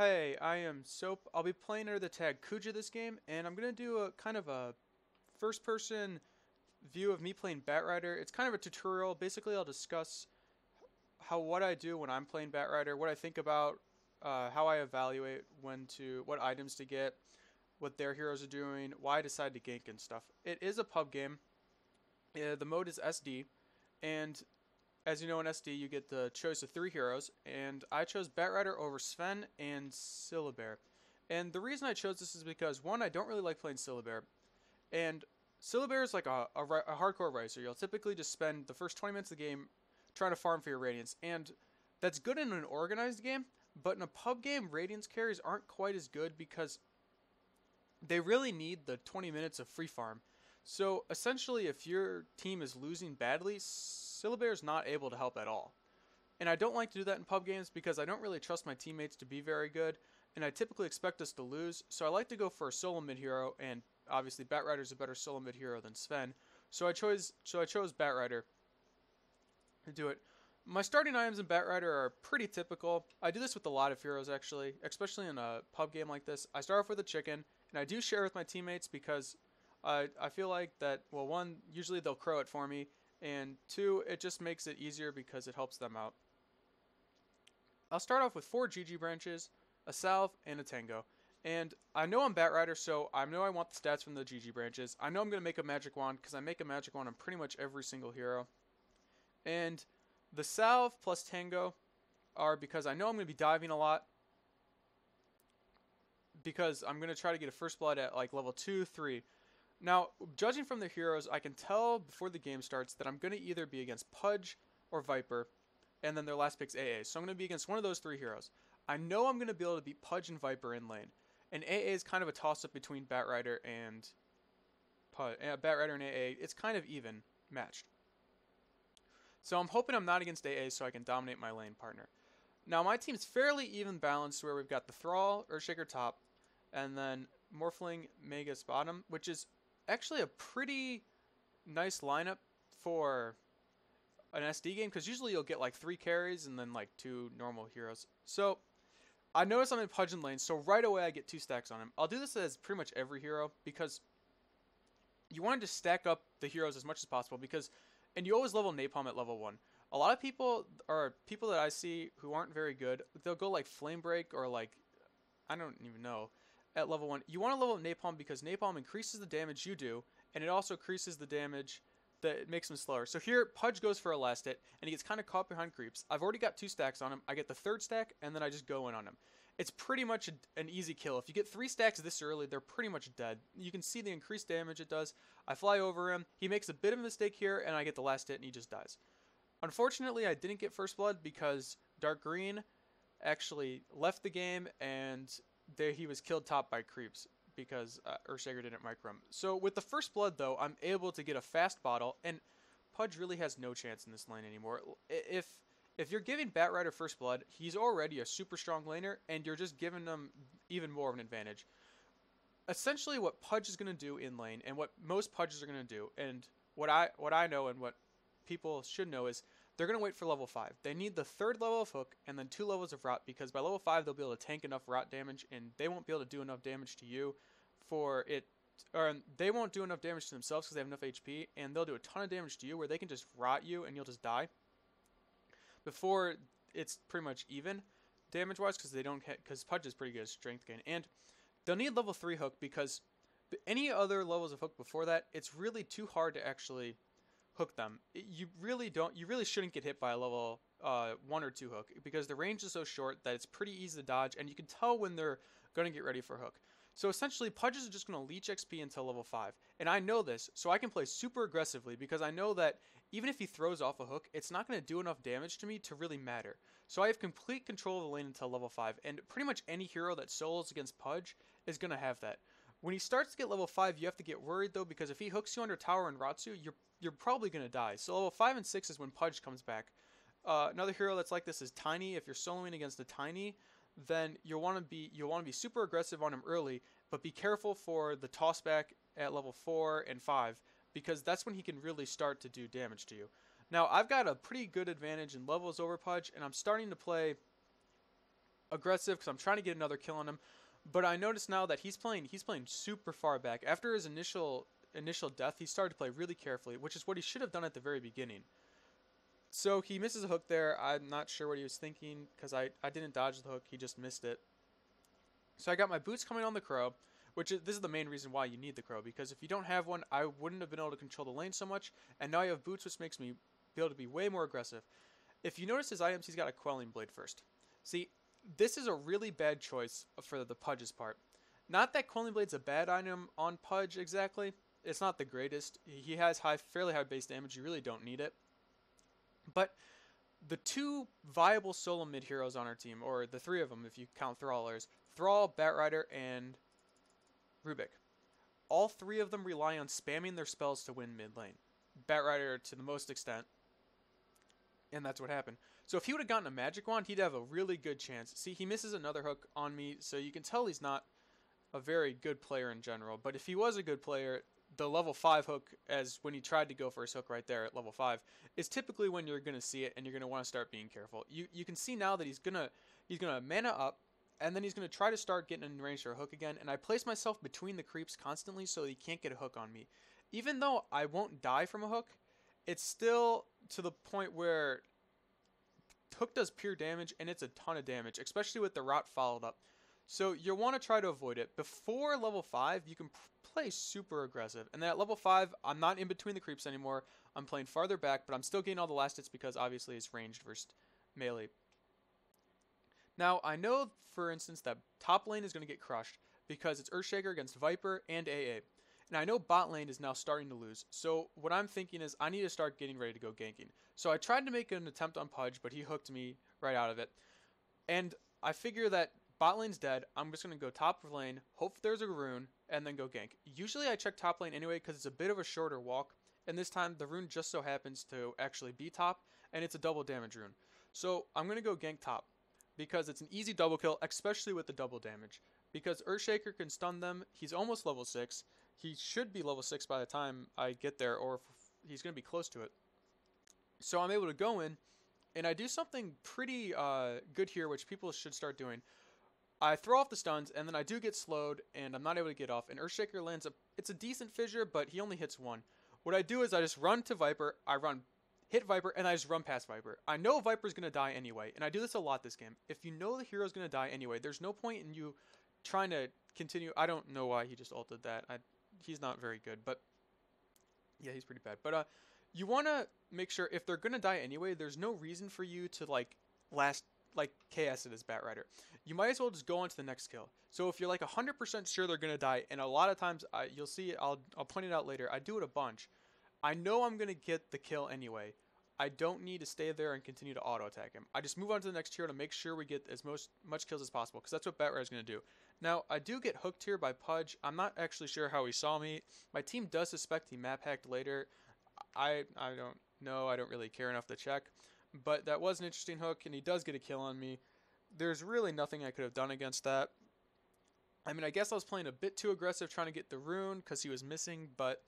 Hey, I am Soap. I'll be playing under the tag Kuja this game, and I'm gonna do a kind of a first-person view of me playing Batrider. It's kind of a tutorial. Basically, I'll discuss what I do when I'm playing Batrider, what I think about, how I evaluate what items to get, what their heroes are doing, why I decide to gank and stuff. It is a pub game. The mode is SD, and as you know, in SD, you get the choice of three heroes, and I chose Batrider over Sven and Syllabear. And the reason I chose this is because, one, I don't really like playing Syllabear, and Syllabear is like a hardcore racer. You'll typically just spend the first 20 minutes of the game trying to farm for your Radiance, and that's good in an organized game, but in a pub game, Radiance carries aren't quite as good because they really need the 20 minutes of free farm. So essentially, if your team is losing badly, Syllabear is not able to help at all. And I don't like to do that in pub games because I don't really trust my teammates to be very good, and I typically expect us to lose. So I like to go for a solo mid hero, and obviously Batrider is a better solo mid hero than Sven. So I chose Batrider to do it. My starting items in Batrider are pretty typical. I do this with a lot of heroes actually, especially in a pub game like this. I start off with a chicken, and I do share with my teammates because I feel like that, well, one, usually they'll crow it for me, and two, it just makes it easier because it helps them out. I'll start off with 4 GG branches, a salve, and a tango. And I know I'm Batrider, so I know I want the stats from the GG branches. I know I'm going to make a magic wand because I make a magic wand on pretty much every single hero. And the salve plus tango are because I know I'm going to be diving a lot, because I'm going to try to get a first blood at like level 2, 3. Now, judging from the heroes, I can tell before the game starts that I'm going to either be against Pudge or Viper, and then their last pick's AA. So I'm going to be against one of those 3 heroes. I know I'm going to be able to beat Pudge and Viper in lane, and AA is kind of a toss-up between Batrider and Batrider and AA. It's kind of even matched. So I'm hoping I'm not against AA so I can dominate my lane partner. Now my team's fairly even balanced, where we've got the Thrall, Earthshaker top, and then Morphling, Magus bottom, which is actually a pretty nice lineup for an SD game, because usually you'll get like 3 carries and then like 2 normal heroes. So I notice I'm in Pudge in lane, so right away I get 2 stacks on him. I'll do this as pretty much every hero because you want to just stack up the heroes as much as possible, and you always level Napalm at level 1. A lot of people that I see who aren't very good, they'll go like Flame Break or like, I don't even know, at level 1. You want to level up Napalm because Napalm increases the damage you do, and it also increases the damage that it makes him slower. So here, Pudge goes for a last hit, and he gets kind of caught behind creeps. I've already got 2 stacks on him. I get the 3rd stack, and then I just go in on him. It's pretty much an easy kill. If you get 3 stacks this early, they're pretty much dead. You can see the increased damage it does. I fly over him. He makes a bit of a mistake here, and I get the last hit, and he just dies. Unfortunately, I didn't get first blood because Dark Green actually left the game, and he was killed top by creeps because Earthshaker didn't micro him. So with the first blood, though, I'm able to get a fast bottle, and Pudge really has no chance in this lane anymore. If you're giving Batrider first blood, he's already a super strong laner, and you're just giving him even more of an advantage. Essentially, what Pudge is going to do in lane, and what most Pudges are going to do, and what I know and what people should know, is they're going to wait for level 5. They need the 3rd level of hook and then 2 levels of rot, because by level 5 they'll be able to tank enough rot damage, and they won't be able to do enough damage to you for it, or they won't do enough damage to themselves because they have enough HP, and they'll do a ton of damage to you where they can just rot you and you'll just die before it's pretty much even damage wise, because Pudge is pretty good at strength gain. And they'll need level 3 hook because any other levels of hook before that, it's really too hard to actually hook them. You really shouldn't get hit by a level 1 or 2 hook because the range is so short that it's pretty easy to dodge, and you can tell when they're going to get ready for hook. So essentially, Pudges are just going to leech XP until level 5. And I know this, so I can play super aggressively because I know that even if he throws off a hook, it's not going to do enough damage to me to really matter. So I have complete control of the lane until level 5, and pretty much any hero that solos against Pudge is going to have that. When he starts to get level 5, you have to get worried though, because if he hooks you under tower and rots you, you're probably going to die. So level 5 and 6 is when Pudge comes back. Another hero that's like this is Tiny. If you're soloing against a Tiny, then you'll want to be super aggressive on him early, but be careful for the tossback at level 4 and 5, because that's when he can really start to do damage to you. Now, I've got a pretty good advantage in levels over Pudge, and I'm starting to play aggressive because I'm trying to get another kill on him. But I notice now that he's playing super far back. After his initial death, he started to play really carefully, which is what he should have done at the very beginning. So he misses a hook there. I'm not sure what he was thinking because I didn't dodge the hook. He just missed it. So I got my boots coming on the crow, this is the main reason why you need the crow, because if you don't have one, I wouldn't have been able to control the lane so much, and now I have boots, which makes me be able to be way more aggressive. If you notice his items, he's got a quelling blade first. See, this is a really bad choice for the Pudge's part. Not that quelling blade's a bad item on Pudge exactly. It's not the greatest. He has fairly high base damage. You really don't need it. But the two viable solo mid heroes on our team, or the three of them if you count Thrallers, Thrall, Batrider, and Rubik. All three of them rely on spamming their spells to win mid lane. Batrider to the most extent. And that's what happened. So if he would have gotten a magic wand, he'd have a really good chance. See, he misses another hook on me, so you can tell he's not a very good player in general. But if he was a good player, the level 5 hook, as when he tried to go for his hook right there at level 5, is typically when you're going to see it and you're going to want to start being careful. You can see now that he's gonna mana up, and then he's going to try to start getting in range for a hook again. And I place myself between the creeps constantly so he can't get a hook on me. Even though I won't die from a hook, it's still to the point where hook does pure damage, and it's a ton of damage, especially with the rot followed up. So you'll want to try to avoid it. Before level 5, you can play super aggressive. And then at level 5, I'm not in between the creeps anymore. I'm playing farther back, but I'm still getting all the last hits because obviously it's ranged versus melee. Now, I know, for instance, that top lane is going to get crushed because it's Earthshaker against Viper and AA. And I know bot lane is now starting to lose. So what I'm thinking is I need to start getting ready to go ganking. So I tried to make an attempt on Pudge, but he hooked me right out of it. And I figure that bot lane's dead. I'm just going to go top lane, hope there's a rune, and then go gank. Usually I check top lane anyway because it's a bit of a shorter walk. And this time the rune just so happens to actually be top, and it's a double damage rune. So I'm going to go gank top because it's an easy double kill, especially with the double damage. Because Earthshaker can stun them. He's almost level 6. He should be level 6 by the time I get there, or he's going to be close to it. So I'm able to go in, and I do something pretty good here, which people should start doing. I throw off the stuns, and then I do get slowed, and I'm not able to get off. And Earthshaker lands it's a decent fissure, but he only hits one. What I do is I just run to Viper, hit Viper, and I just run past Viper. I know Viper's going to die anyway, and I do this a lot this game. If you know the hero's going to die anyway, there's no point in you trying to continue. I don't know why he just ulted that. He's not very good, but yeah, he's pretty bad. But you want to make sure if they're going to die anyway, there's no reason for you to KS it as Batrider. You might as well just go on to the next kill. So if you're like 100% sure they're going to die, and a lot of times you'll see it, I'll point it out later. I do it a bunch. I know I'm going to get the kill anyway. I don't need to stay there and continue to auto attack him. I just move on to the next hero to make sure we get as much kills as possible, because that's what Batrider is going to do. Now, I do get hooked here by Pudge. I'm not actually sure how he saw me. My team does suspect he map hacked later. I don't know. I don't really care enough to check. But that was an interesting hook, and he does get a kill on me. There's really nothing I could have done against that. I mean, I guess I was playing a bit too aggressive trying to get the rune because he was missing, but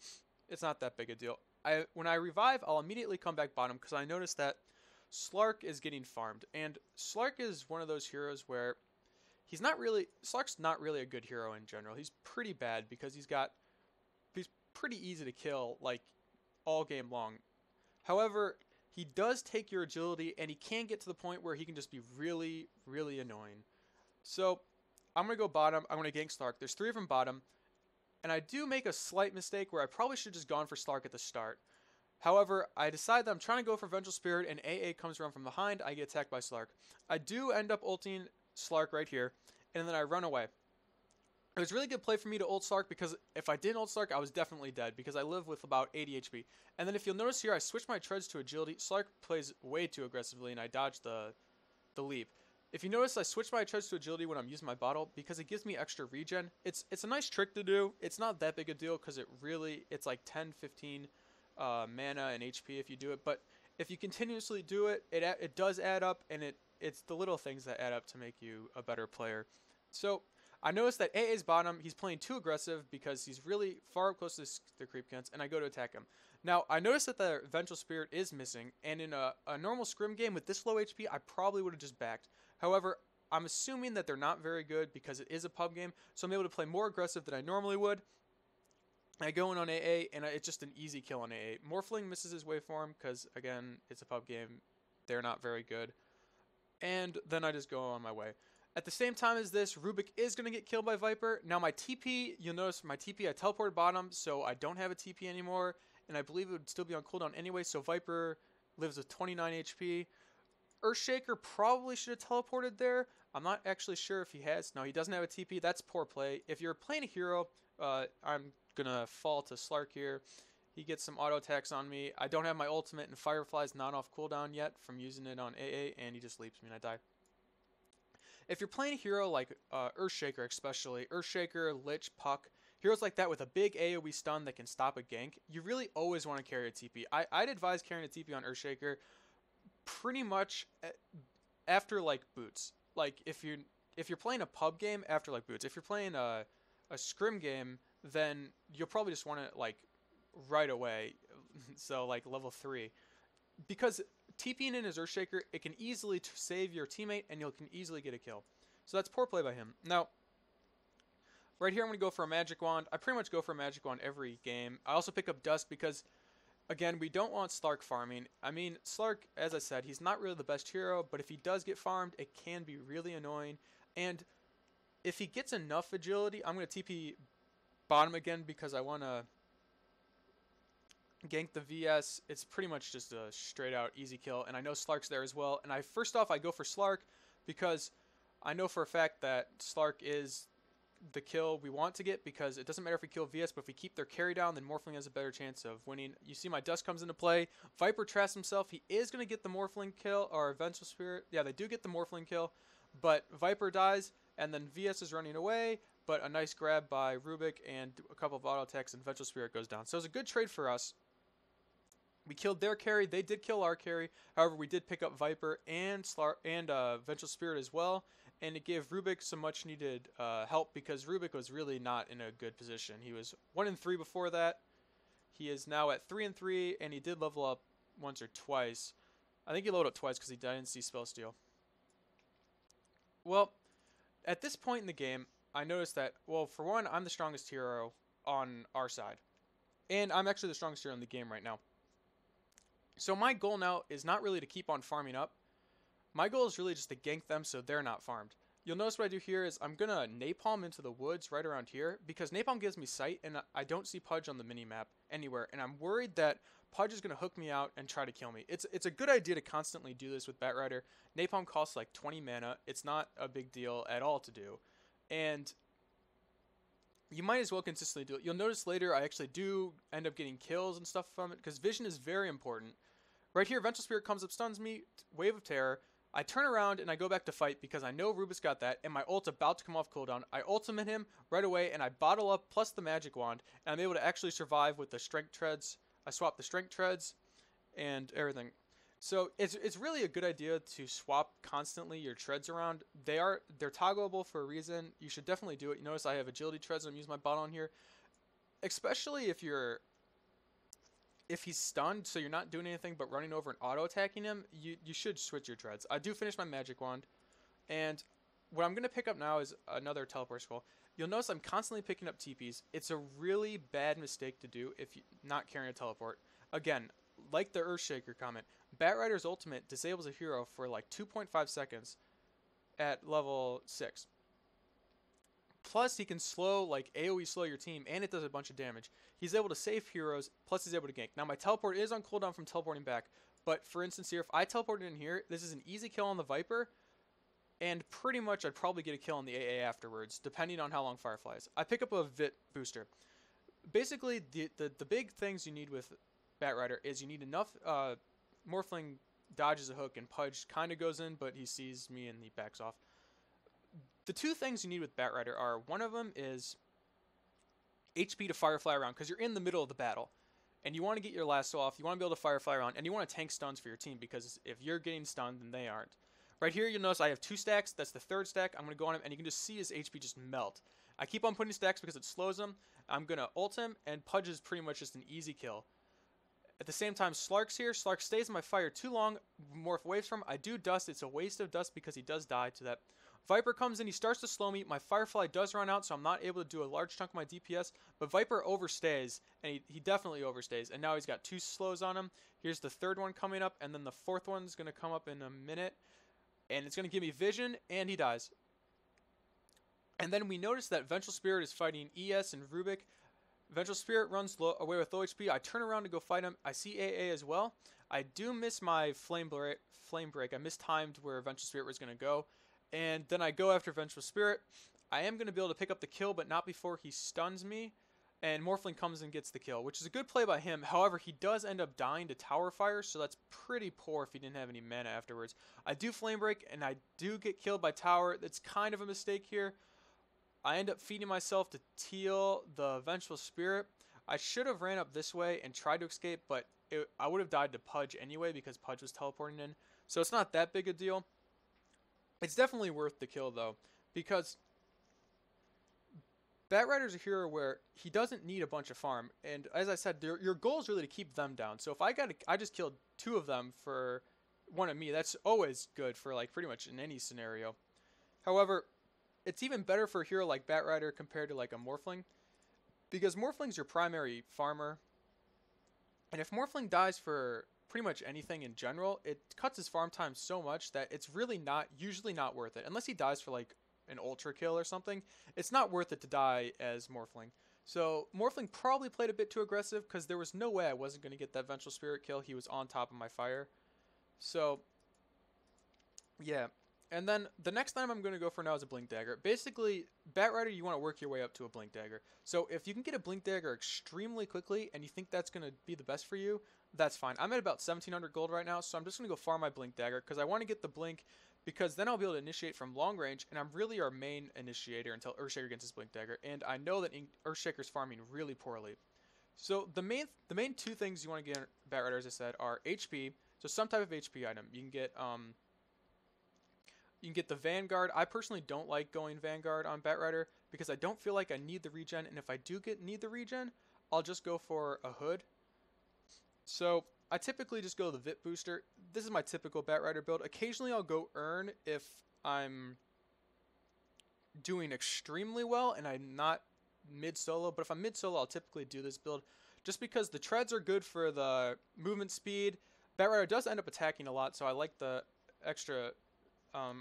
it's not that big a deal. When I revive, I'll immediately come back bottom because I noticed that Slark is getting farmed. And Slark is one of those heroes where Slark's not really a good hero in general. He's pretty bad because he's pretty easy to kill like all game long. However, he does take your agility, and he can get to the point where he can just be really, really annoying. So I'm going to go bottom. I'm going to gank Slark. There's 3 of them bottom. And I do make a slight mistake where I probably should have just gone for Slark at the start. However, I decide that I'm trying to go for Vengeful Spirit, and AA comes around from behind. I get attacked by Slark. I do end up ulting Slark right here, and then I run away. It was a really good play for me to ult Slark, because if I didn't ult Slark, I was definitely dead, because I live with about 80 HP. And then if you'll notice here, I switch my treads to agility. Slark plays way too aggressively, and I dodge the leap. If you notice, I switch my treads to agility when I'm using my bottle because it gives me extra regen. It's a nice trick to do. It's not that big a deal because it's like 10, 15 mana and HP if you do it. But if you continuously do it, it does add up, and it's the little things that add up to make you a better player. So I noticed that AA's bottom, he's playing too aggressive because he's really far up close to the creep counts, and I go to attack him. Now, I noticed that the Vengeful Spirit is missing, and in a normal scrim game with this low HP, I probably would have just backed. However, I'm assuming that they're not very good because it is a pub game, so I'm able to play more aggressive than I normally would. I go in on AA, and it's just an easy kill on AA. Morphling misses his waveform because, again, it's a pub game. They're not very good. And then I just go on my way. At the same time as this, Rubik is going to get killed by Viper. Now my TP, you'll notice my TP, I teleported bottom, so I don't have a TP anymore. And I believe it would still be on cooldown anyway, so Viper lives with 29 HP. Earthshaker probably should have teleported there. I'm not actually sure if he has. No, he doesn't have a TP. That's poor play. If you're playing a hero, I'm going to fall to Slark here. He gets some auto attacks on me. I don't have my ultimate, and Firefly's not off cooldown yet from using it on AA, and he just leaps me and I die. If you're playing a hero like Earthshaker especially, Earthshaker, Lich, Puck, heroes like that with a big AoE stun that can stop a gank, you really always want to carry a TP. I'd advise carrying a TP on Earthshaker pretty much after like boots. Like if you're playing a pub game, after like boots. If you're playing a scrim game, then you'll probably just want to like right away. So like level 3. Because TPing in his Earthshaker, it can easily save your teammate and you can easily get a kill. So that's poor play by him. Now, right here I'm going to go for a Magic Wand. I pretty much go for a Magic Wand every game. I also pick up Dust because, again, we don't want Slark farming. I mean, Slark, as I said, he's not really the best hero, but if he does get farmed, it can be really annoying. And if he gets enough agility, I'm going to TP bottom again because I want to gank the VS. It's pretty much just a straight out easy kill, and I know Slark's there as well. And first off I go for Slark because I know for a fact that Slark is the kill we want to get, because it doesn't matter if we kill VS, but if we keep their carry down, then Morphling has a better chance of winning. You see my Dust comes into play. Viper traps himself. He is going to get the Morphling kill, or Vengeful Spirit. Yeah, they do get the Morphling kill, but Viper dies, and then VS is running away, but a nice grab by Rubik and a couple of auto attacks, and Vengeful Spirit goes down. So it was a good trade for us. We killed their carry. They did kill our carry. However, we did pick up Viper and Vengeful Spirit as well. And it gave Rubik some much needed help, because Rubik was really not in a good position. He was 1-3 before that. He is now at 3-3, and he did level up once or twice. I think he leveled up twice because he didn't see Spell Steal. Well, at this point in the game, I noticed that, well, for one, I'm the strongest hero on our side. And I'm actually the strongest hero in the game right now. So my goal now is not really to keep on farming up. My goal is really just to gank them so they're not farmed. You'll notice what I do here is I'm going to napalm into the woods right around here, because napalm gives me sight and I don't see Pudge on the minimap anywhere. And I'm worried that Pudge is going to hook me out and try to kill me. It's a good idea to constantly do this with Batrider. Napalm costs like 20 mana. It's not a big deal at all to do. And you might as well consistently do it. You'll notice later I actually do end up getting kills and stuff from it, because vision is very important. Right here, Vengeful Spirit comes up, stuns me, Wave of Terror. I turn around and I go back to fight because I know Rubik's got that, and my ult's about to come off cooldown. I ultimate him right away, and I bottle up plus the Magic Wand, and I'm able to actually survive with the Strength Treads. I swap the Strength Treads and everything. So it's really a good idea to swap constantly your treads around. They're toggleable for a reason. You should definitely do it. You notice I have Agility Treads, I'm using my bot on here. Especially if he's stunned, so you're not doing anything but running over and auto-attacking him, you should switch your treads. I do finish my Magic Wand, and what I'm going to pick up now is another Teleport Scroll. You'll notice I'm constantly picking up TPs. It's a really bad mistake to do if you're not carrying a teleport. Again, like the Earthshaker comment, Batrider's ultimate disables a hero for like 2.5 seconds at level 6. Plus, he can like AoE slow your team, and it does a bunch of damage. He's able to save heroes, plus he's able to gank. Now, my teleport is on cooldown from teleporting back, but for instance here, if I teleported in here, this is an easy kill on the Viper, and pretty much I'd probably get a kill on the AA afterwards, depending on how long Firefly is. I pick up a Vit booster. Basically, the big things you need with Batrider is you need enough Morphling dodges a hook, and Pudge kind of goes in, but he sees me and he backs off. The two things you need with Batrider are, one of them is HP to Firefly around, because you're in the middle of the battle, and you want to get your lasso off, you want to be able to Firefly around, and you want to tank stuns for your team, because if you're getting stunned, then they aren't. Right here, you'll notice I have 2 stacks. That's the 3rd stack. I'm going to go on him, and you can just see his HP just melt. I keep on putting stacks because it slows him. I'm going to ult him, and Pudge is pretty much just an easy kill. At the same time, Slark's here. Slark stays in my fire too long. Morph waves from him. I do dust. It's a waste of dust because he does die to that. Viper comes in. He starts to slow me. My Firefly does run out, so I'm not able to do a large chunk of my DPS. But Viper overstays, and he definitely overstays. And now he's got 2 slows on him. Here's the 3rd one coming up, and then the 4th one's going to come up in a minute. And it's going to give me vision, and he dies. And then we notice that Vengeful Spirit is fighting ES and Rubik. Vengeful Spirit runs away with low HP. I turn around to go fight him. I see AA as well. I do miss my Flame Break. I mistimed where Vengeful Spirit was going to go. And then I go after Vengeful Spirit. I am going to be able to pick up the kill, but not before he stuns me. And Morphling comes and gets the kill, which is a good play by him. However, he does end up dying to Tower Fire, so that's pretty poor if he didn't have any mana afterwards. I do Flame Break, and I do get killed by Tower. That's kind of a mistake here. I end up feeding myself to Teal the Vengeful Spirit. I should have ran up this way and tried to escape, but I would have died to Pudge anyway because Pudge was teleporting in. So it's not that big a deal. It's definitely worth the kill, though, because Batrider's a hero where he doesn't need a bunch of farm. And as I said, your goal is really to keep them down. So if I just killed 2 of them for 1 of me, that's always good for like pretty much in any scenario. However, it's even better for a hero like Batrider compared to like a Morphling, because Morphling's your primary farmer. And if Morphling dies for pretty much anything in general, it cuts his farm time so much that it's really usually not worth it. Unless he dies for like an ultra kill or something, it's not worth it to die as Morphling. So Morphling probably played a bit too aggressive because there was no way I wasn't going to get that Vengeful Spirit kill. He was on top of my fire. So yeah. And then the next item I'm going to go for now is a Blink Dagger. Basically, Batrider, you want to work your way up to a Blink Dagger. So if you can get a Blink Dagger extremely quickly and you think that's going to be the best for you, that's fine. I'm at about 1,700 gold right now, so I'm just going to go farm my Blink Dagger because I want to get the Blink, because then I'll be able to initiate from long range, and I'm really our main initiator until Earthshaker gets his Blink Dagger. And I know that Earthshaker's farming really poorly. So the main 2 things you want to get in Batrider, as I said, are HP. So some type of HP item. You can get the Vanguard. I personally don't like going Vanguard on Batrider because I don't feel like I need the regen, and if I do need the regen, I'll just go for a Hood. So I typically just go the VIP booster. This is my typical Batrider build. Occasionally I'll go Earn if I'm doing extremely well and I'm not mid-solo, but if I'm mid-solo, I'll typically do this build just because the treads are good for the movement speed. Batrider does end up attacking a lot, so I like the extra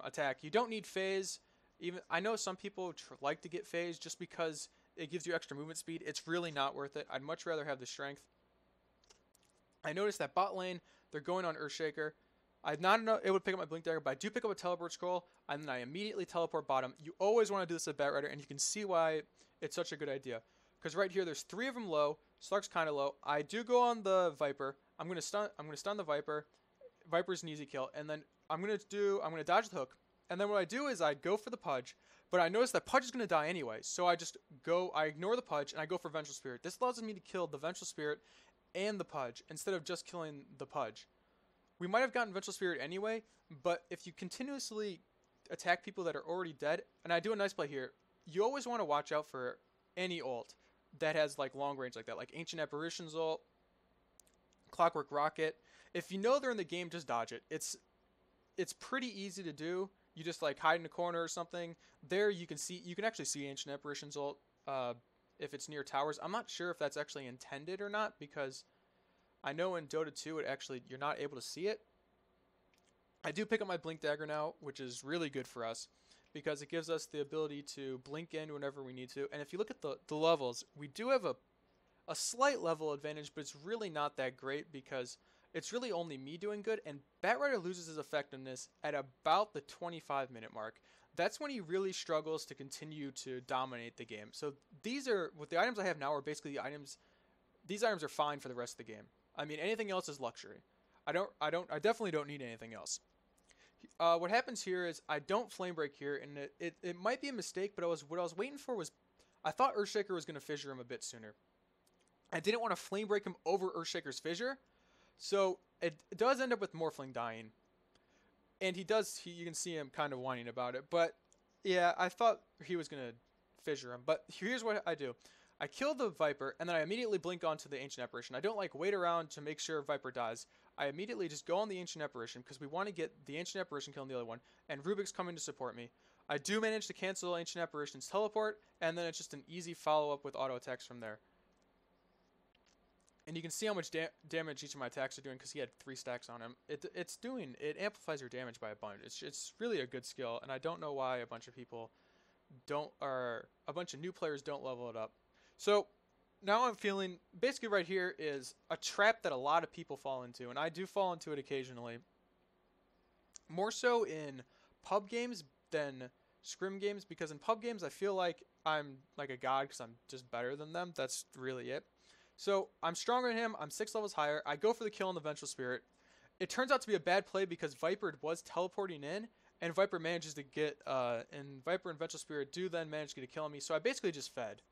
attack. You don't need phase. Even I know some people like to get phase just because it gives you extra movement speed. It's really not worth it. I'd much rather have the strength. I noticed that bot lane, they're going on Earthshaker. I'm not able to pick up my Blink Dagger, but I do pick up a teleport scroll, and then I immediately teleport bottom. You always want to do this at Batrider, and you can see why it's such a good idea. Because right here, there's 3 of them low. Slark's kind of low. I do go on the Viper. I'm gonna stun the Viper. Viper's an easy kill, and then I'm gonna dodge the hook. And then what I do is I go for the Pudge, but I notice that Pudge is gonna die anyway. So I ignore the Pudge and I go for Vengeful Spirit. This allows me to kill the Vengeful Spirit and the Pudge instead of just killing the Pudge. We might have gotten Vengeful Spirit anyway, but if you continuously attack people that are already dead, and I do a nice play here, you always want to watch out for any ult that has like long range like that, like Ancient Apparitions ult, Clockwork Rocket. If you know they're in the game, just dodge it. It's pretty easy to do. You just like hide in a corner or something. There you can actually see Ancient Apparitions ult if it's near towers. I'm not sure if that's actually intended or not, because I know in Dota 2 you're not able to see it. I do pick up my Blink Dagger now, which is really good for us because it gives us the ability to blink in whenever we need to. And if you look at the levels, we do have a slight level advantage, but it's really not that great because it's really only me doing good, and Batrider loses his effectiveness at about the 25-minute mark. That's when he really struggles to continue to dominate the game. So these are, with the items I have now, are basically the items. These items are fine for the rest of the game. I mean, anything else is luxury. I definitely don't need anything else. What happens here is I don't Flame Break here, and it might be a mistake, but what I was waiting for was, I thought Earthshaker was going to fissure him a bit sooner. I didn't want to Flame Break him over Earthshaker's fissure, so it does end up with Morphling dying. And you can see him kind of whining about it, but yeah, I thought he was going to fissure him. But here's what I do. I kill the Viper, and then I immediately blink onto the Ancient Apparition. I don't like wait around to make sure Viper dies. I immediately just go on the Ancient Apparition because we want to get the Ancient Apparition killing the other one, and Rubik's coming to support me. I do manage to cancel Ancient Apparition's teleport, and then it's just an easy follow-up with auto attacks from there. And you can see how much damage each of my attacks are doing because he had 3 stacks on him. It amplifies your damage by a bunch. It's really a good skill, and I don't know why a bunch of people a bunch of new players don't level it up. So now I'm feeling, basically right here is a trap that a lot of people fall into, and I do fall into it occasionally. More so in pub games than scrim games, because in pub games I feel like I'm like a god because I'm just better than them. That's really it. So I'm stronger than him. I'm 6 levels higher. I go for the kill on the Vengeful Spirit. It turns out to be a bad play because Viper was teleporting in, and Viper manages to get, and Viper and Vengeful Spirit do then manage to get a kill on me. So I basically just fed,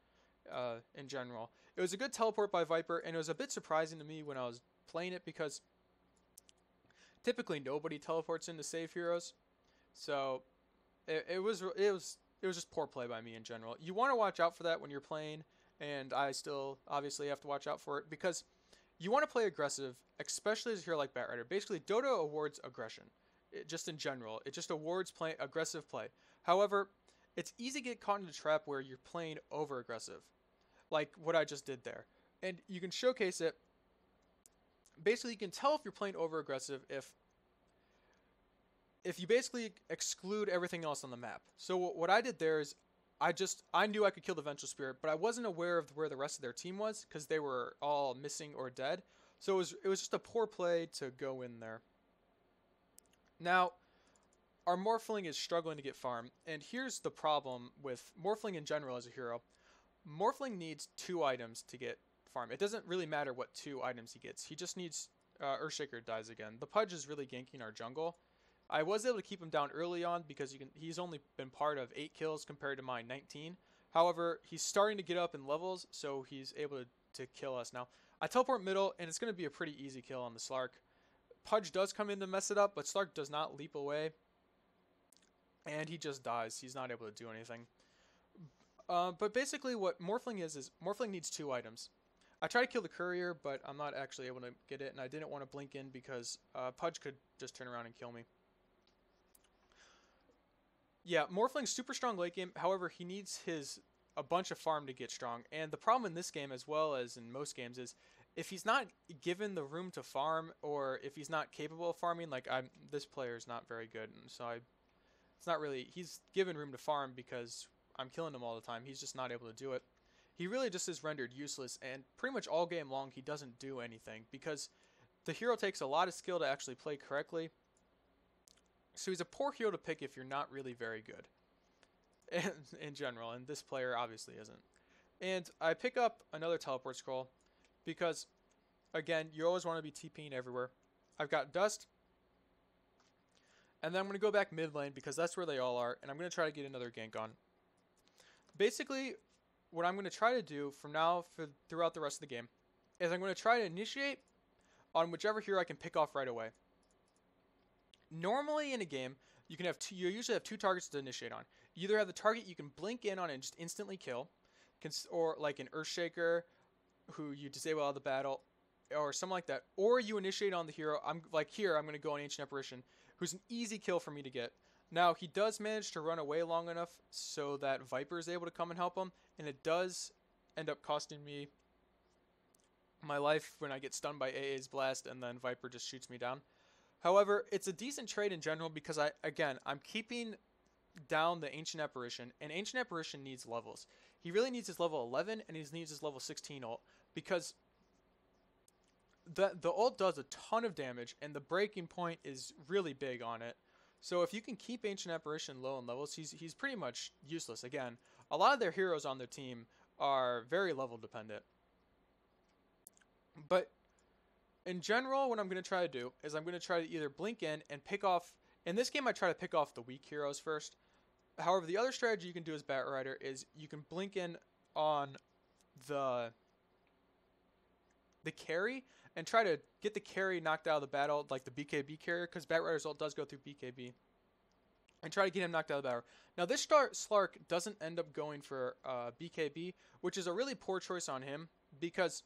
in general. It was a good teleport by Viper, and it was a bit surprising to me when I was playing it because typically nobody teleports in to save heroes. So it was just poor play by me in general. You want to watch out for that when you're playing, and I still obviously have to watch out for it because you want to play aggressive, especially as a hero like Batrider. Basically, Dota awards aggression. Just in general, it just awards aggressive play. However, it's easy to get caught in a trap where you're playing over aggressive, like what I just did there. And you can showcase it. Basically, you can tell if you're playing over aggressive if you basically exclude everything else on the map. So what I did there is I knew I could kill the Vengeful Spirit, but I wasn't aware of where the rest of their team was because they were all missing or dead. So it was just a poor play to go in there. Now, our Morphling is struggling to get farm, and here's the problem with Morphling in general as a hero. Morphling needs 2 items to get farm. It doesn't really matter what 2 items he gets. He just needs Earthshaker dies again. The Pudge is really ganking our jungle. I was able to keep him down early on because he's only been part of 8 kills compared to my 19. However, he's starting to get up in levels, so he's able to kill us now. I teleport middle, and it's going to be a pretty easy kill on the Slark. Pudge does come in to mess it up, but Slark does not leap away. And he just dies. He's not able to do anything. But basically what Morphling is Morphling needs 2 items. I tried to kill the Courier, but I'm not actually able to get it, and I didn't want to blink in because Pudge could just turn around and kill me. Yeah, Morphling's super strong late game. However, he needs a bunch of farm to get strong. And the problem in this game, as well as in most games, is if he's not given the room to farm, or if he's not capable of farming, like this player is not very good, and so it's not really, he's given room to farm because I'm killing him all the time. He's just not able to do it. He really just is rendered useless, and pretty much all game long he doesn't do anything because the hero takes a lot of skill to actually play correctly. So he's a poor hero to pick if you're not really very good in general, and this player obviously isn't. And I pick up another teleport scroll because, again, you always want to be TPing everywhere. I've got Dust, and then I'm going to go back mid lane because that's where they all are, and I'm going to try to get another gank on. Basically, what I'm going to try to do from now throughout the rest of the game is I'm going to try to initiate on whichever hero I can pick off right away. Normally in a game, you usually have 2 targets to initiate on. You either have the target you can blink in on and just instantly kill, or like an Earthshaker, who you disable out of the battle, or something like that. Or you initiate on the hero. I'm going to go on Ancient Apparition, who's an easy kill for me to get. Now, he does manage to run away long enough so that Viper is able to come and help him, and it does end up costing me my life when I get stunned by AA's blast, and then Viper just shoots me down. However, it's a decent trade in general because I'm keeping down the Ancient Apparition, and Ancient Apparition needs levels. He really needs his level 11, and he needs his level 16 ult because the ult does a ton of damage, and the breaking point is really big on it. So if you can keep Ancient Apparition low in levels, he's pretty much useless. Again, a lot of their heroes on their team are very level dependent. But in general, what I'm going to try to do is I'm going to try to either blink in and pick off. In this game, I try to pick off the weak heroes first. However, the other strategy you can do as Batrider is you can blink in on the carry and try to get the carry knocked out of the battle, like the BKB carrier, because Batrider's ult does go through BKB. and try to get him knocked out of the battle. Now this Slark doesn't end up going for BKB, which is a really poor choice on him, because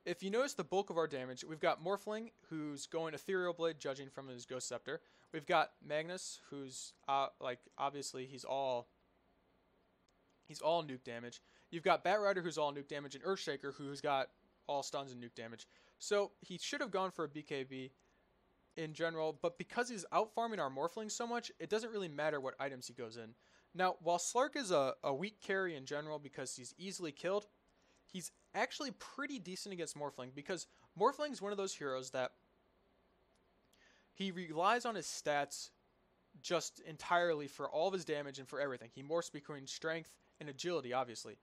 if you notice the bulk of our damage, we've got Morphling, who's going Ethereal Blade, judging from his Ghost Scepter. We've got Magnus, who's like obviously he's all nuke damage. You've got Batrider, who's all nuke damage, and Earthshaker, who's got all stuns and nuke damage. So he should have gone for a BKB in general, but because he's out farming our Morphling so much, it doesn't really matter what items he goes in. Now, while Slark is a weak carry in general because he's easily killed, he's actually pretty decent against Morphling, because Morphling is one of those heroes that he relies on his stats just entirely for all of his damage and for everything. He morphs between strength and agility, obviously.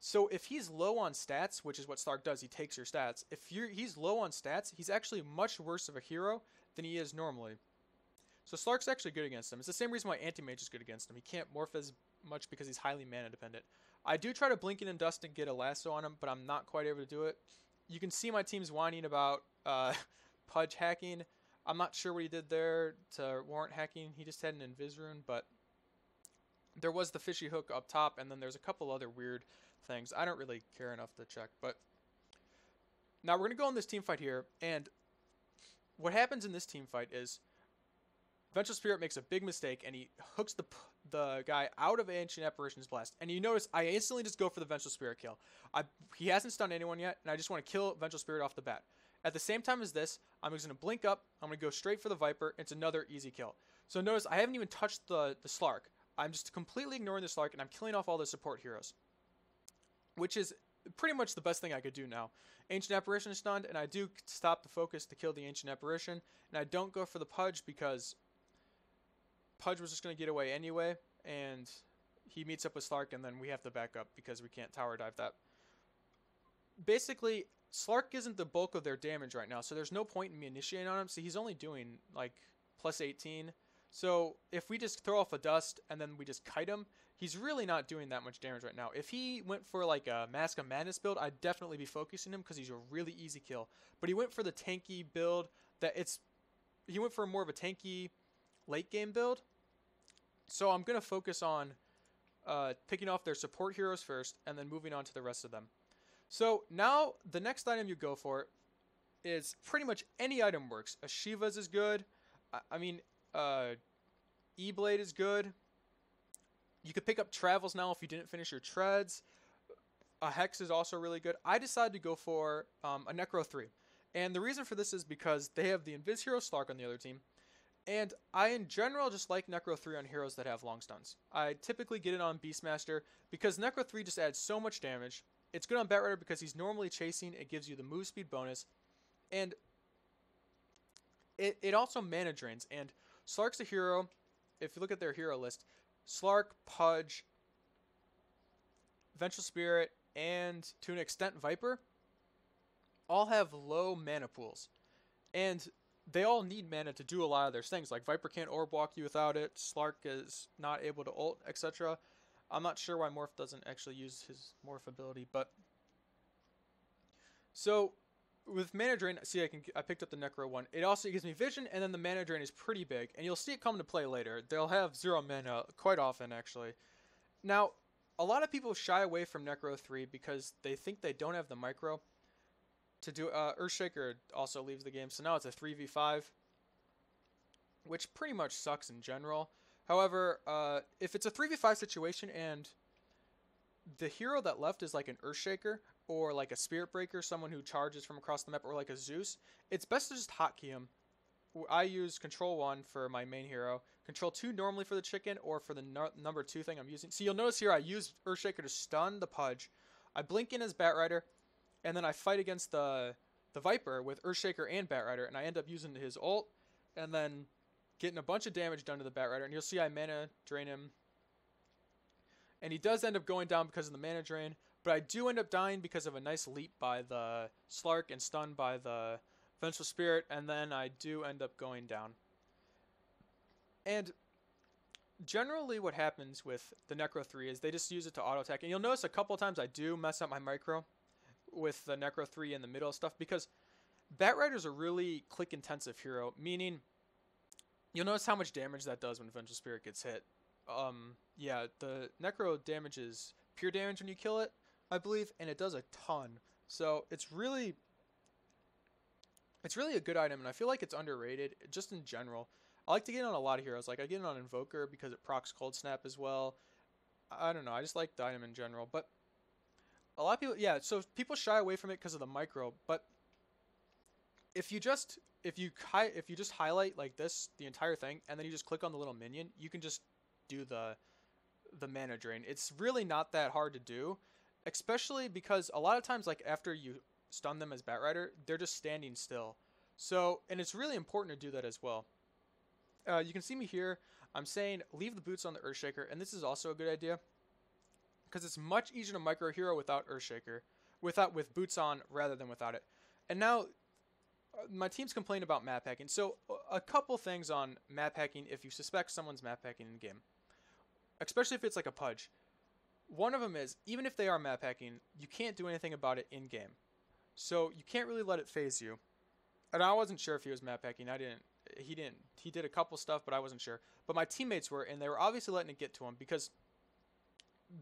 So if he's low on stats, which is what Slark does, he takes your stats. If he's low on stats, he's actually much worse of a hero than he is normally. So Slark's actually good against him. It's the same reason why Anti-Mage is good against him. He can't morph as much because he's highly mana dependent. I do try to Blinking and Dust and get a lasso on him, but I'm not quite able to do it. You can see my team's whining about Pudge hacking. I'm not sure what he did there to warrant hacking. He just had an Invis rune, but there was the fishy hook up top, and then there's a couple other weird things. I don't really care enough to check, but now we're going to go on this team fight here, and what happens in this team fight is Vengeful Spirit makes a big mistake, and he hooks the guy out of Ancient Apparition's Blast. And you notice I instantly just go for the Vengeful Spirit kill. He hasn't stunned anyone yet, and I just want to kill Vengeful Spirit off the bat. At the same time as this, I'm just going to blink up, I'm going to go straight for the Viper. It's another easy kill. So notice I haven't even touched the Slark. I'm just completely ignoring the Slark, and I'm killing off all the support heroes, which is pretty much the best thing I could do now. Ancient Apparition is stunned, and I do stop the focus to kill the Ancient Apparition, and I don't go for the Pudge because Pudge was just going to get away anyway, and he meets up with Slark, and then we have to back up because we can't tower dive that. Basically, Slark isn't the bulk of their damage right now, so there's no point in me initiating on him. See, he's only doing like plus 18. So if we just throw off a dust and then we just kite him, he's really not doing that much damage right now. If he went for like a Mask of Madness build, I'd definitely be focusing him because he's a really easy kill. But he went for the tanky build he went for more of a tanky late game build. So I'm going to focus on picking off their support heroes first and then moving on to the rest of them. So now the next item you go for is pretty much any item works. A Shiva's is good. E-Blade is good. You could pick up Travels now if you didn't finish your Treads. A Hex is also really good. I decided to go for a Necro 3. And the reason for this is because they have the Invis hero Slark on the other team. And I, in general, just like Necro 3 on heroes that have long stuns. I typically get it on Beastmaster because Necro 3 just adds so much damage. It's good on Batrider because he's normally chasing. It gives you the move speed bonus. And it also mana drains. And Slark's a hero. If you look at their hero list, Slark, Pudge, Vengeful Spirit, and to an extent Viper all have low mana pools. And they all need mana to do a lot of their things. Like Viper can't orb walk you without it. Slark is not able to ult, etc. I'm not sure why Morph doesn't actually use his Morph ability, but so with Mana Drain, see I picked up the Necro one. It also gives me vision, and then the Mana Drain is pretty big, and you'll see it come into play later. They'll have 0 mana quite often, actually. Now, a lot of people shy away from Necro 3 because they think they don't have the micro to do. Earthshaker also leaves the game, so now it's a 3v5, which pretty much sucks in general. However, if it's a 3v5 situation and the hero that left is like an Earthshaker or like a Spirit Breaker, someone who charges from across the map, or like a Zeus, it's best to just hotkey him. I use Control 1 for my main hero, Control 2 normally for the chicken, or for the number 2 thing I'm using. So you'll notice here I use Earthshaker to stun the Pudge. I blink in as Batrider, and then I fight against the Viper with Earthshaker and Batrider, and I end up using his ult, and then getting a bunch of damage done to the Batrider, and you'll see I mana drain him. And he does end up going down because of the mana drain, but I do end up dying because of a nice leap by the Slark and stunned by the Vengeful Spirit, and then I do end up going down. And generally what happens with the Necro 3 is they just use it to auto attack, and you'll notice a couple of times I do mess up my micro with the Necro 3 in the middle stuff, because Batrider is a really click intensive hero, meaning You'll notice how much damage that does when Vengeful Spirit gets hit. Yeah, the Necro damage is pure damage when you kill it, I believe, and it does a ton. So it's really a good item, and I feel like it's underrated just in general. I like to get it on a lot of heroes. Like I get it on Invoker because it procs Cold Snap as well. I don't know. I just like the item in general, but a lot of people, yeah. So people shy away from it because of the micro, but if you just if you just highlight like this the entire thing, and then you just click on the little minion, you can just do the mana drain. It's really not that hard to do, especially because a lot of times, like after you stun them as Batrider, they're just standing still. So, and it's really important to do that as well. You can see me here. I'm saying leave the boots on the Earthshaker, and this is also a good idea because it's much easier to micro hero without Earthshaker, with boots on rather than without it. And now my team's complained about map hacking. So a couple things on map hacking if you suspect someone's map hacking in game, especially if it's like a Pudge. One of them is even if they are map hacking, you can't do anything about it in game. So you can't really let it phase you. And I wasn't sure if he was map hacking. I didn't. He didn't. He did a couple stuff, but I wasn't sure. But my teammates were, and they were obviously letting it get to him because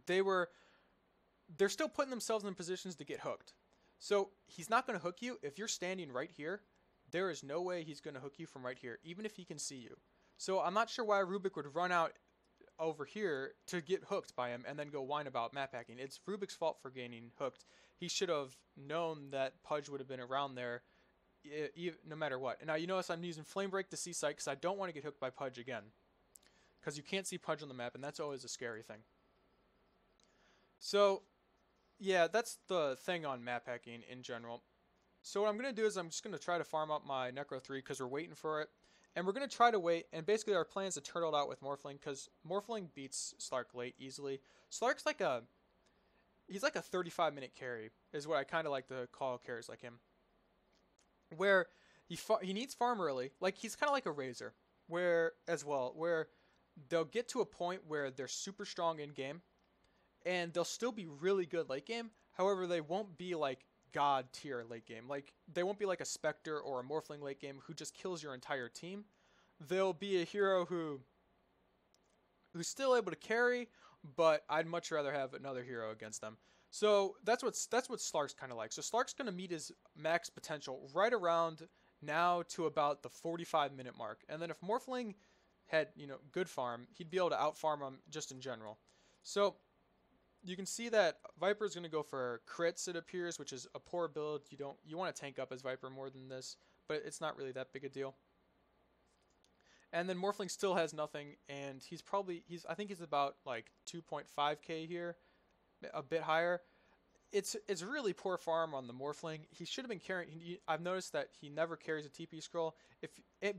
they're still putting themselves in positions to get hooked. So he's not going to hook you if you're standing right here. There is no way he's going to hook you from right here, even if he can see you. So I'm not sure why Rubik would run out over here to get hooked by him and then go whine about map hacking. It's Rubik's fault for getting hooked. He should have known that Pudge would have been around there no matter what. And now you notice I'm using Flame Break to see sight because I don't want to get hooked by Pudge again. Because you can't see Pudge on the map, and that's always a scary thing. So, yeah, that's the thing on map hacking in general. So what I'm going to do is I'm just going to try to farm up my Necro 3 because we're waiting for it. And we're going to try to wait, and basically our plan is to turtle it out with Morphling because Morphling beats Slark late easily. Slark's like he's like a 35-minute carry is what I kind of like to call carries like him. Where he needs farm early. Like he's kind of like a Razor where they'll get to a point where they're super strong in game and they'll still be really good late game. However, they won't be like god tier late game. Like they won't be like a Spectre or a Morphling late game who just kills your entire team. They'll be a hero who's still able to carry, but I'd much rather have another hero against them. So that's what Slark's kind of like. So Slark's going to meet his max potential right around now to about the 45-minute mark. And then if Morphling had, good farm, he'd be able to out-farm him just in general. So you can see that Viper's going to go for crits, it appears, which is a poor build. You want to tank up as Viper more than this, but it's not really that big a deal. And then Morphling still has nothing, and I think he's about like 2.5k here, a bit higher. It's really poor farm on the Morphling. He should have been carrying. I've noticed that he never carries a TP scroll.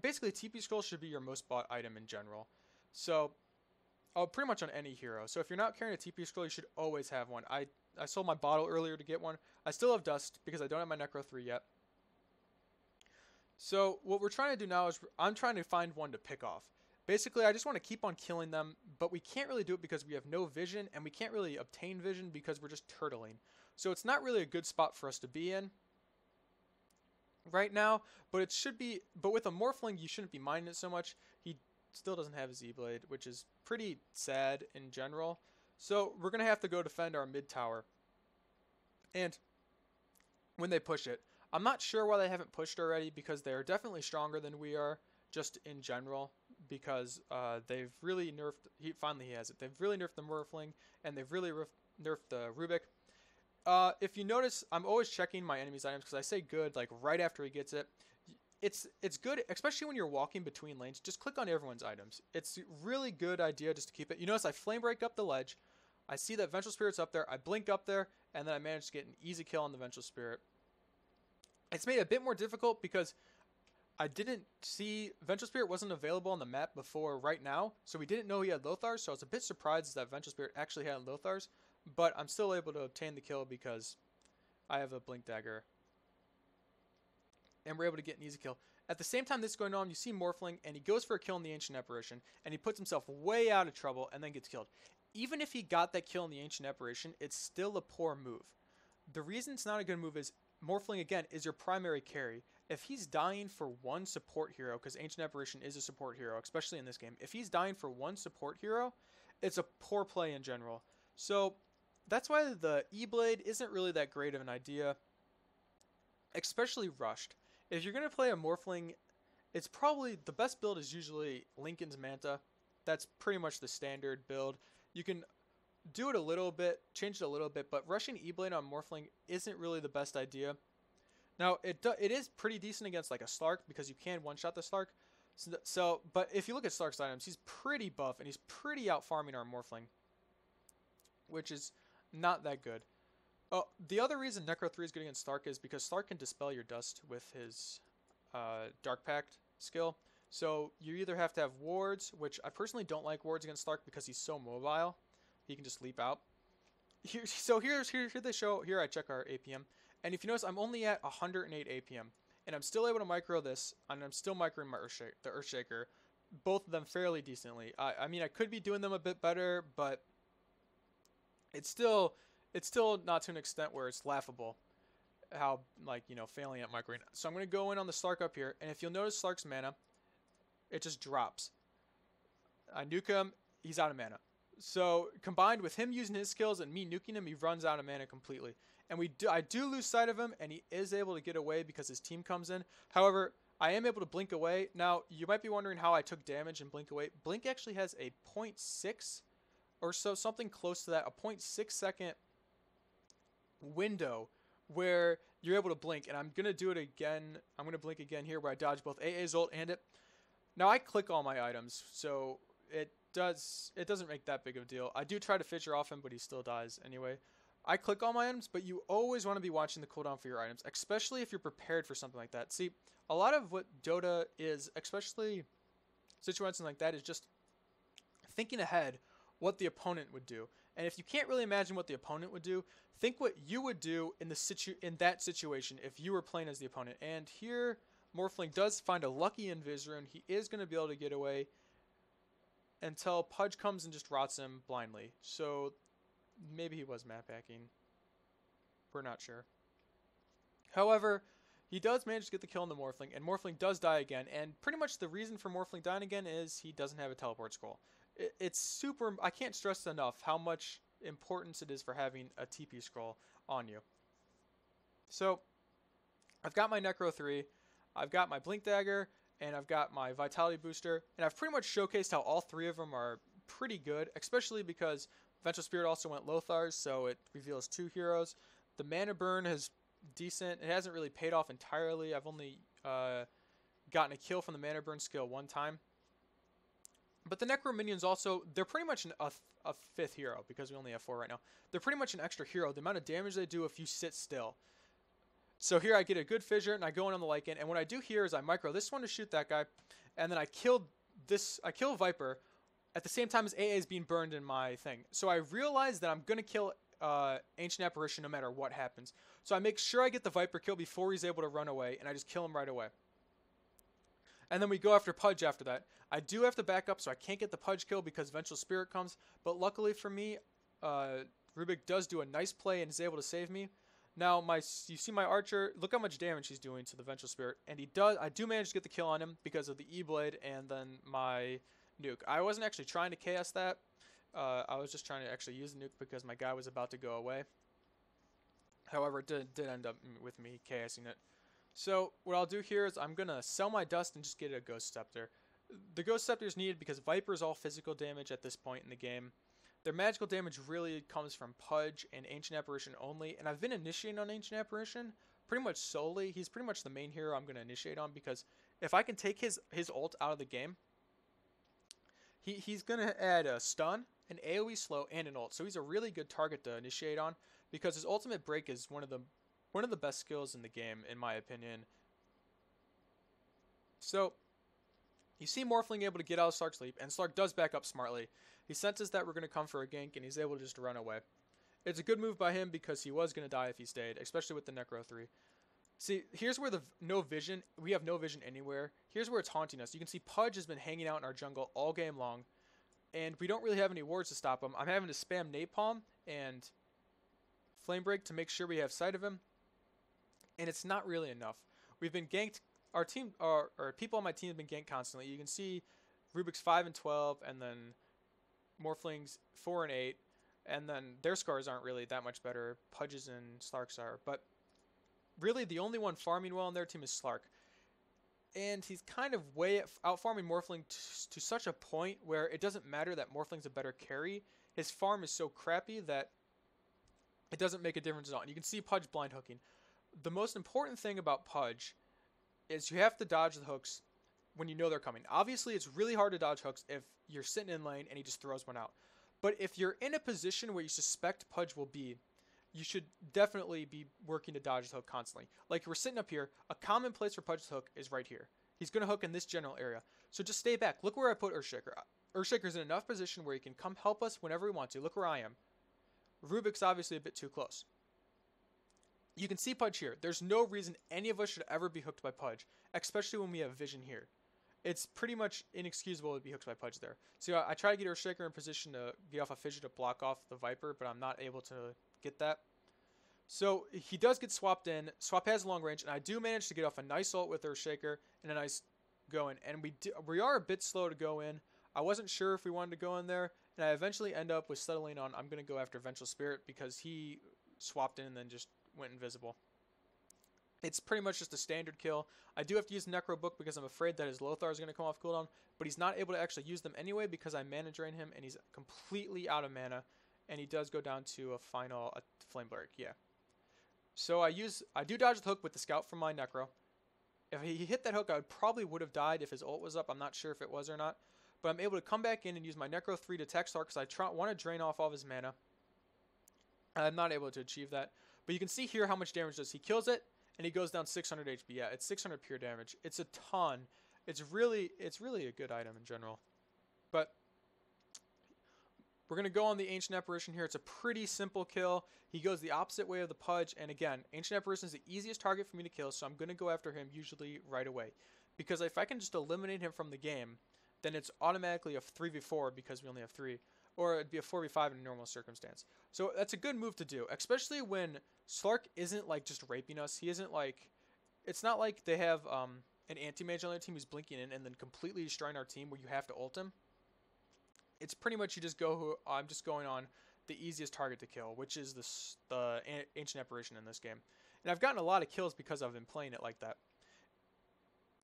Basically TP scroll should be your most bought item in general. So, pretty much on any hero. So if you're not carrying a TP scroll, you should always have one. I sold my bottle earlier to get one. I still have dust because I don't have my Necro 3 yet. So what we're trying to do now is I'm trying to find one to pick off. Basically, I just want to keep on killing them, but we can't really do it because we have no vision, and we can't really obtain vision because we're just turtling. So it's not really a good spot for us to be in right now, but it should be. But with a Morphling, you shouldn't be minding it so much. He still doesn't have his Z-Blade, which is pretty sad in general. So we're going to have to go defend our mid tower. And when they push it, I'm not sure why they haven't pushed already because they're definitely stronger than we are just in general because they've really nerfed, finally he has it, they've really nerfed the Morphling and they've really nerfed the Rubik. If you notice, I'm always checking my enemy's items because I say good like right after he gets it. It's good, especially when you're walking between lanes. Just click on everyone's items. It's a really good idea just to keep it. You notice I flame break up the ledge. I see that Vengeful Spirit's up there. I blink up there, and then I managed to get an easy kill on the Vengeful Spirit. It's made it a bit more difficult because I didn't see Vengeful Spirit wasn't available on the map before right now, so we didn't know he had Lothars, so I was a bit surprised that Vengeful Spirit actually had Lothars, but I'm still able to obtain the kill because I have a Blink Dagger. And we're able to get an easy kill. At the same time this is going on, you see Morphling, and he goes for a kill in the Ancient Apparition, and he puts himself way out of trouble and then gets killed. Even if he got that kill in the Ancient Apparition, it's still a poor move. The reason it's not a good move is Morphling, again, is your primary carry. if he's dying for one support hero, because Ancient Apparition is a support hero, especially in this game, if he's dying for one support hero, it's a poor play in general. So that's why the E-Blade isn't really that great of an idea, especially rushed. If you're going to play a Morphling, it's probably the best build is usually Lincoln's Manta. That's pretty much the standard build. You can do it a little bit, change it a little bit, but rushing E-Blade on Morphling isn't really the best idea. Now, it is pretty decent against like a Slark because you can one-shot the Slark. But if you look at Slark's items, he's pretty buff and he's pretty out farming our Morphling, which is not that good. Oh, the other reason Necro 3 is good against Slark is because Slark can dispel your dust with his Dark Pact skill. So you either have to have wards, which I personally don't like wards against Slark because he's so mobile. He can just leap out. Here I check our APM. And if you notice, I'm only at 108 APM. And I'm still able to micro this, and I'm still microing the Earthshaker. Both of them fairly decently. I mean, I could be doing them a bit better, but it's still not to an extent where it's laughable how, like, you know, failing at microing. So I'm going to go in on the Slark up here, and if you'll notice Slark's mana, it just drops. I nuke him, he's out of mana. So combined with him using his skills and me nuking him, he runs out of mana completely. And I do lose sight of him, and he is able to get away because his team comes in. However, I am able to blink away. Now, you might be wondering how I took damage and blink away. Blink actually has a 0.6 or so, something close to that, a 0.6 second window where you're able to blink. And I'm going to do it again. I'm going to blink again here where I dodge both AA's ult and it. Now, I click all my items, so it doesn't make that big of a deal. I do try to fissure off him, but he still dies anyway. I click all my items, but you always want to be watching the cooldown for your items, especially if you're prepared for something like that. See, a lot of what Dota is, especially situations like that, is just thinking ahead what the opponent would do. And if you can't really imagine what the opponent would do, think what you would do in that situation if you were playing as the opponent. And here, Morphling does find a lucky Invis rune. He is going to be able to get away until Pudge comes and just rots him blindly. So maybe he was map hacking. We're not sure. However, he does manage to get the kill on the Morphling, and Morphling does die again. And pretty much the reason for Morphling dying again is he doesn't have a teleport scroll. It's super... I can't stress enough how much importance it is for having a TP scroll on you. So, I've got my Necro 3, I've got my Blink Dagger, and I've got my Vitality Booster, and I've pretty much showcased how all three of them are pretty good, especially because Vengeful Spirit also went Lothar's, so it reveals 2 heroes. The mana burn is decent. It hasn't really paid off entirely. I've only gotten a kill from the mana burn skill 1 time. But the Necro minions also, they're pretty much a 5th hero, because we only have 4 right now. They're pretty much an extra hero. The amount of damage they do if you sit still. So here I get a good fissure, and I go in on the Lycan, and what I do here is I micro this one to shoot that guy, and then I kill Viper at the same time as AA is being burned in my thing. So I realize that I'm going to kill Ancient Apparition no matter what happens. So I make sure I get the Viper kill before he's able to run away, and I just kill him right away. And then we go after Pudge after that. I do have to back up, so I can't get the Pudge kill because Vengeful Spirit comes, but luckily for me, Rubik does do a nice play and is able to save me. Now, you see my Archer, look how much damage he's doing to the Vengeful Spirit, and I do manage to get the kill on him because of the E-Blade and then my nuke. I wasn't actually trying to chaos that. I was just trying to actually use the nuke because my guy was about to go away. However, it did end up with me chaosing it. So what I'll do here is I'm going to sell my dust and just get a Ghost Scepter. The Ghost Scepter is needed because Viper is all physical damage at this point in the game. Their magical damage really comes from Pudge and Ancient Apparition only, and I've been initiating on Ancient Apparition pretty much solely. He's pretty much the main hero I'm going to initiate on because if I can take his ult out of the game, he's going to add a stun, an AoE slow, and an ult. So he's a really good target to initiate on because his ultimate break is one of the best skills in the game, in my opinion. So you see Morphling able to get out of Slark's leap, and Slark does back up smartly. He senses that we're going to come for a gank, and he's able to just run away. It's a good move by him because he was going to die if he stayed, especially with the Necro 3. See, here's where we have no vision anywhere. Here's where it's haunting us. You can see Pudge has been hanging out in our jungle all game long, and we don't really have any wards to stop him. I'm having to spam Napalm and Flame Break to make sure we have sight of him, and it's not really enough. we've been ganked. Our team, or people on my team have been ganked constantly. You can see Rubik's 5 and 12, and then Morphlings 4 and 8, and then their scores aren't really that much better. Pudge's and Slark's are, but really the only one farming well on their team is Slark. And he's kind of way out farming Morphling to such a point where it doesn't matter that Morphling's a better carry. His farm is so crappy that it doesn't make a difference at all. And you can see Pudge blind hooking. The most important thing about Pudge is you have to dodge the hooks when you know they're coming. Obviously, it's really hard to dodge hooks if you're sitting in lane and he just throws one out. But if you're in a position where you suspect Pudge will be, you should definitely be working to dodge his hook constantly. Like we're sitting up here, a common place for Pudge's hook is right here. He's going to hook in this general area. So just stay back. Look where I put Earthshaker. Earthshaker's in enough position where he can come help us whenever we want to. Look where I am. Rubik's obviously a bit too close. You can see Pudge here. There's no reason any of us should ever be hooked by Pudge, especially when we have vision here. It's pretty much inexcusable to be hooked by Pudge there. So I try to get Earthshaker in position to get off a fissure to block off the Viper, but I'm not able to get that. So he does get swapped in. Swap has long range, and I do manage to get off a nice ult with Earthshaker and a nice go in. And we are a bit slow to go in. I wasn't sure if we wanted to go in there, and I eventually end up with settling on I'm going to go after Vengeful Spirit because he swapped in and then just went invisible. It's pretty much just a standard kill. I do have to use Necro Book because I'm afraid that his Lothar is going to come off cooldown, but he's not able to actually use them anyway because I mana drain him, and he's completely out of mana, and he does go down to a Flame Blade. Yeah. So I do dodge the hook with the Scout from my Necro. If he hit that hook, I probably would have died if his ult was up. I'm not sure if it was or not. But I'm able to come back in and use my Necro 3 to attack Slark because I want to drain off all of his mana. I'm not able to achieve that. But you can see here how much damage does. He kills it, and he goes down 600 HP. Yeah, it's 600 pure damage. It's a ton. It's really a good item in general. But we're going to go on the Ancient Apparition here. It's a pretty simple kill. He goes the opposite way of the Pudge. And again, Ancient Apparition is the easiest target for me to kill, so I'm going to go after him usually right away. Because if I can just eliminate him from the game, then it's automatically a 3v4 because we only have 3. Or it'd be a 4v5 in a normal circumstance. So that's a good move to do, especially when Slark isn't like just raping us. He isn't like... It's not like they have an anti-mage on their team who's blinking in and then completely destroying our team where you have to ult him. It's pretty much you just go, I'm just going on the easiest target to kill, which is the Ancient Apparition in this game. And I've gotten a lot of kills because I've been playing it like that.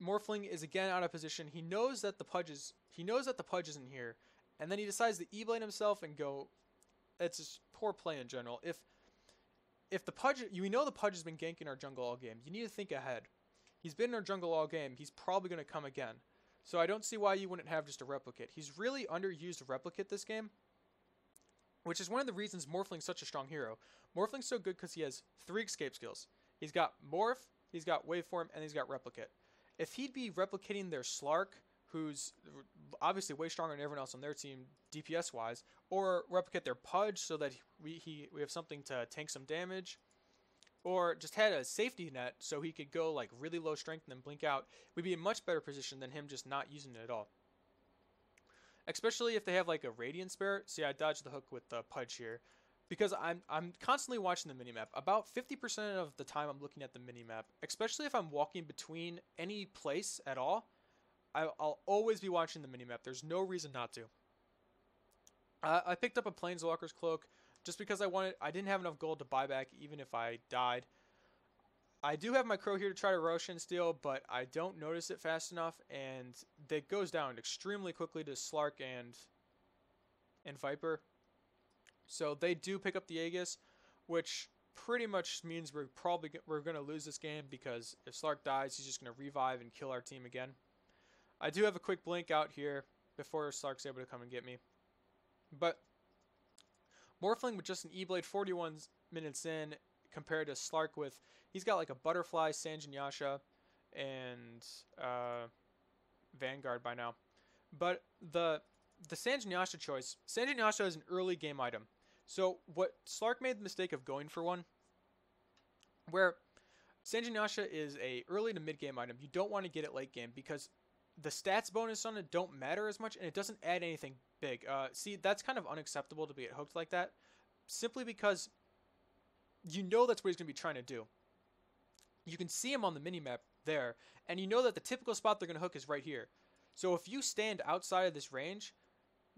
Morphling is again out of position. He knows that the Pudge isn't here, and then he decides to E-Blade himself and go. It's just poor play in general. If the Pudge, we know the Pudge has been ganking our jungle all game. You need to think ahead. He's been in our jungle all game. He's probably going to come again. So I don't see why you wouldn't have just a replicate. He's really underused a replicate this game, which is one of the reasons Morphling's such a strong hero. Morphling's so good because he has 3 escape skills. He's got Morph, he's got Waveform, and he's got Replicate. If he'd be replicating their Slark, who's obviously way stronger than everyone else on their team DPS-wise, or replicate their Pudge so that we have something to tank some damage, or just had a safety net so he could go like really low strength and then blink out, we'd be in a much better position than him just not using it at all. Especially if they have like a Radiant Spirit. See, I dodged the hook with the Pudge here because I'm constantly watching the minimap. About 50% of the time I'm looking at the minimap, especially if I'm walking between any place at all. I'll always be watching the minimap. There's no reason not to. I picked up a Planeswalker's Cloak just because I didn't have enough gold to buy back even if I died. I do have my Crow here to try to Roshan steal, but I don't notice it fast enough, and it goes down extremely quickly to Slark and Viper. So they do pick up the Aegis, which pretty much means we're going to lose this game because if Slark dies, he's just going to revive and kill our team again. I do have a quick blink out here before Slark's able to come and get me. But Morphling with just an E-Blade 41 minutes in compared to Slark with, he's got like a Butterfly, Sanjin Yasha, and Vanguard by now. But the Sanjin Yasha choice, Sanjin Yasha is an early game item. So what Slark made the mistake of going for one, where Sanjin Yasha is a early to mid game item. You don't want to get it late game because the stats bonus on it don't matter as much, and it doesn't add anything big. See, that's kind of unacceptable to be hooked like that, simply because you know that's what he's going to be trying to do. You can see him on the minimap there. And you know that the typical spot they're going to hook is right here. So if you stand outside of this range,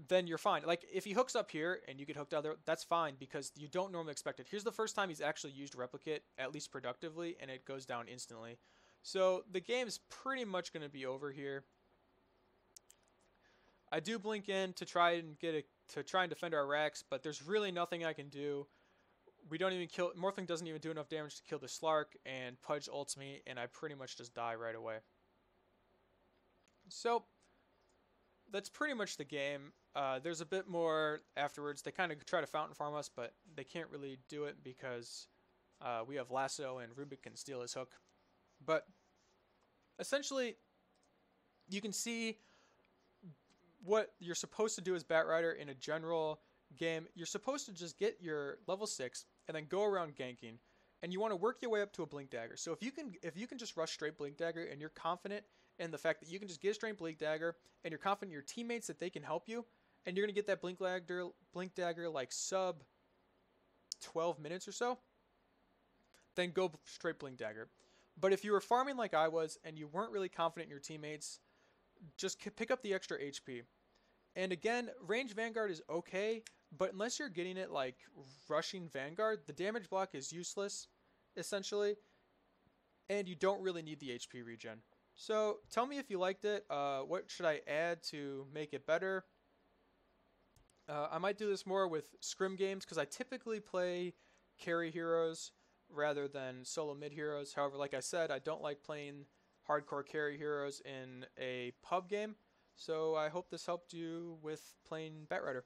then you're fine. Like, if he hooks up here and you get hooked out there, that's fine because you don't normally expect it. Here's the first time he's actually used Replicate, at least productively, and it goes down instantly. So the game's pretty much going to be over here. I do blink in to try and defend our racks, but there's really nothing I can do. We don't even kill. Morphling doesn't even do enough damage to kill the Slark, and Pudge ults me, and I pretty much just die right away. So that's pretty much the game. There's a bit more afterwards. They kind of try to fountain farm us, but they can't really do it because we have Lasso and Rubik can steal his hook. But essentially, you can see what you're supposed to do as Batrider in a general game. You're supposed to just get your level 6 and then go around ganking, and you want to work your way up to a Blink Dagger. So if you can just rush straight Blink Dagger and you're confident in the fact that you can just get a straight Blink Dagger and you're confident in your teammates that they can help you, and you're going to get that Blink Dagger like sub 12 minutes or so, then go straight Blink Dagger. But if you were farming like I was and you weren't really confident in your teammates, just pick up the extra HP. And again, range Vanguard is okay, but unless you're getting it like rushing Vanguard, the damage block is useless, essentially, and you don't really need the HP regen. So tell me if you liked it. What should I add to make it better? I might do this more with scrim games because I typically play carry heroes rather than solo mid heroes. However, like I said, I don't like playing hardcore carry heroes in a pub game. So I hope this helped you with playing Batrider.